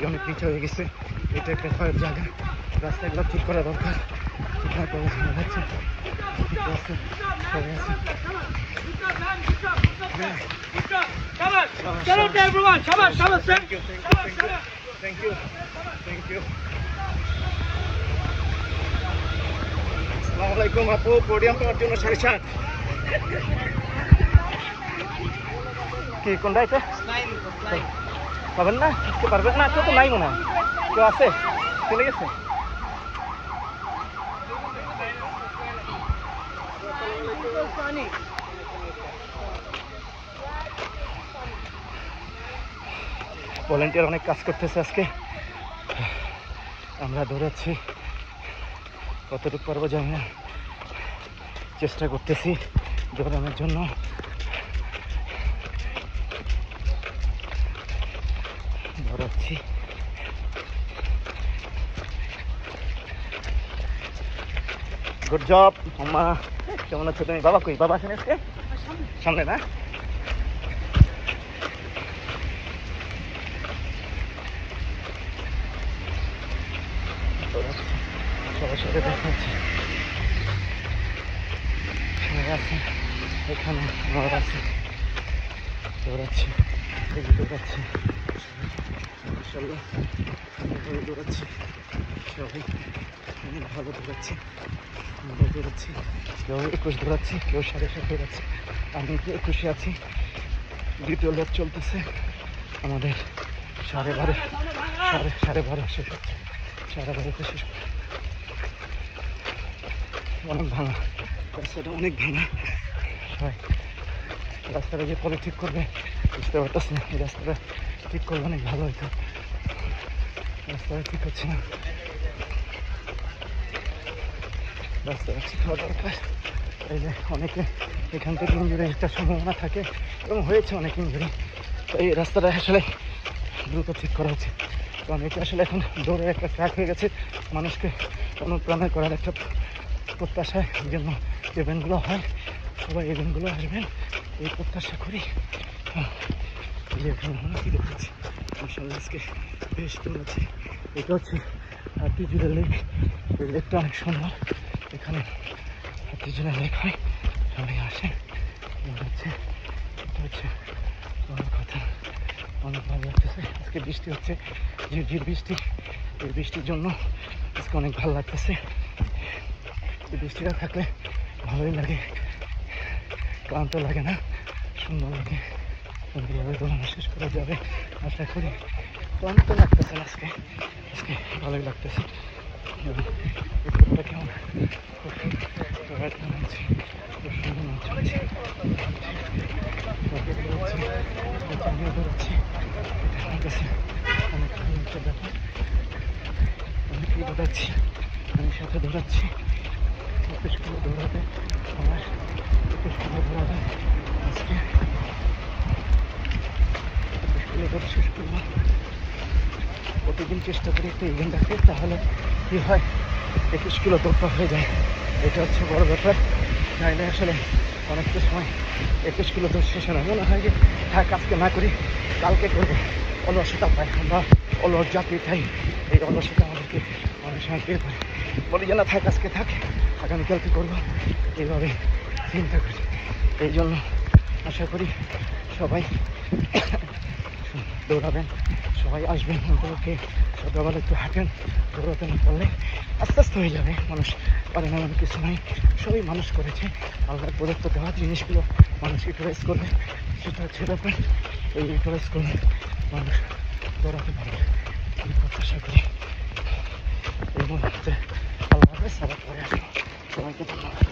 অনেক পিছিয়ে হয়ে গেছে। এটা একটা ভয়ের জায়গা, রাস্তাগুলো ঠিক করা দরকার। ঠিকঠাক করে যাচ্ছে আসসালামাইকুম আপু, পোডিয়াম পাওয়ার জন্য 7.5 কি কোনটা এটা পাবেন না, আজকে পারবেন না? কেউ তো নাই মনে হয়, কেউ আছে চলে গেছে। ভলেন্টিয়ার অনেক কাজ করতেছে আজকে, আমরা দৌড়াচ্ছি, কতটুকু পারবো জানি না, চেষ্টা করতেছি দৌড়ানোর জন্য। দৌড়াচ্ছি, গুড জব মামা। কেমন আছো তুমি? বাবা কই? বাবা আছেন আজকে সামনে না? সবার সাথে দেখা হচ্ছে, আছে এখানে আমার আছে, দৌড়াচ্ছি, দৌড়াচ্ছি, দৌড়াচ্ছি, সবাই ভালো দৌড়াচ্ছি, আমরা দৌড়াচ্ছি, কেউ 21 দৌড়াচ্ছি, কেউ 7.5 দৌড়াচ্ছি। আমি 21 আছি, দ্বিতীয় লেগ চলতেছে আমাদের, 12:30 শেষ হচ্ছে, 12:30 শেষ। অনেক ভাঙা রাস্তাটা, অনেক ভাঙা। সবাই রাস্তাটা যে পরে ঠিক করবে বুঝতে পারতেছি না, এই রাস্তাটা ঠিক করলে অনেক ভালো হতো, রাস্তাটা ঠিক হচ্ছে না, রাস্তাটা ঠিক হওয়া দরকার। এই যে অনেকে এখান থেকে ইঞ্জুরির একটা সম্ভাবনা থাকে এবং হয়েছে অনেক ইঞ্জুরি, তো এই রাস্তাটা আসলে দ্রুত ঠিক করা হচ্ছে। কারণ এটা আসলে এখন দৌড়ের একটা ট্র্যাক হয়ে গেছে, মানুষকে অনুপ্রাণিত করার একটা প্রত্যাশায় জন্য ইভেন্টগুলো হয়, সবাই ইভেন্টগুলো আসবেন এই প্রত্যাশা করি। কি দেখেছি মাশাআল্লাহ, আজকে বেশ দৌড়াচ্ছে। এটা হচ্ছে হাতিঝিলের লেক, এই লেকটা অনেক সুন্দর, এখানে হাতিঝিলের লেক হয়, সবাই আসে দৌড়াচ্ছে। এটা হচ্ছে অনেক কথা, অনেক ভালো লাগতেছে। আজকে বৃষ্টি হচ্ছে, ঝিরঝির বৃষ্টি, এই বৃষ্টির জন্য আজকে অনেক ভালো লাগতেছে। এই বৃষ্টিটা থাকলে ভালোই লাগে, ক্লান্ত লাগে না, সুন্দর লাগে, সুন্দরভাবে দৌড়ানো শেষ করা যাবে আশা করি। ক্লান্ত লাগতেছে না আজকে, আজকে ভালোই লাগতেছে। কেমন খুব সুন্দর দৌড়াচ্ছি, এটা আমার কাছে অনেক ভালো একটা ব্যাপার। অনেকেই দৌড়াচ্ছি, আমি সাথে দৌড়াচ্ছি। 21 কিলো দৌড়াবে আমার, 21 কিলো দৌড়াবে আজকে, 21 কিলো দৌড় শেষ করবো। প্রতিদিন চেষ্টা করি একটা ইভেন্ট রাখতে, তাহলে কী হয় 21 কিলো দৌড়টা হয়ে যায়, এটা হচ্ছে বড় ব্যাপার। নাইলে আসলে অনেকটা সময় 21 কিলো দৌড় শেষ হয় না, মনে হয় যে থাক আজকে না করি কালকে করবো, অলসতা পাই আমরা, অলস জাতি তাই এই অলসতা আমাদেরকে অনেক সময় পেয়ে পারে, বলি যে না থাক আজকে থাক আগামীকালকে করবো, এইভাবে চিন্তা করি। এই জন্য আশা করি সবাই দৌড়াবেন, সবাই আসবেন, অন্ততকে সকালবেলা একটু হাঁটেন, দৌড়াতে না পারলে আস্তে আস্তে হয়ে যাবে। মানুষ পারে না, এমন কিছু নয়, সবই মানুষ করেছে, আল্লাহর প্রদত্ত দেওয়া জিনিসগুলো মানুষ ইউটিলাইজ করবে, সেটা হচ্ছে ব্যাপার। এই ইউটিলাইজ করলে মানুষ দৌড়াতে পারবে, আমি প্রত্যাশা করি। এই মুহূর্তে আল্লাহ হাফেজ, আবার পরে আসবো, সবাইকে ধন্যবাদ।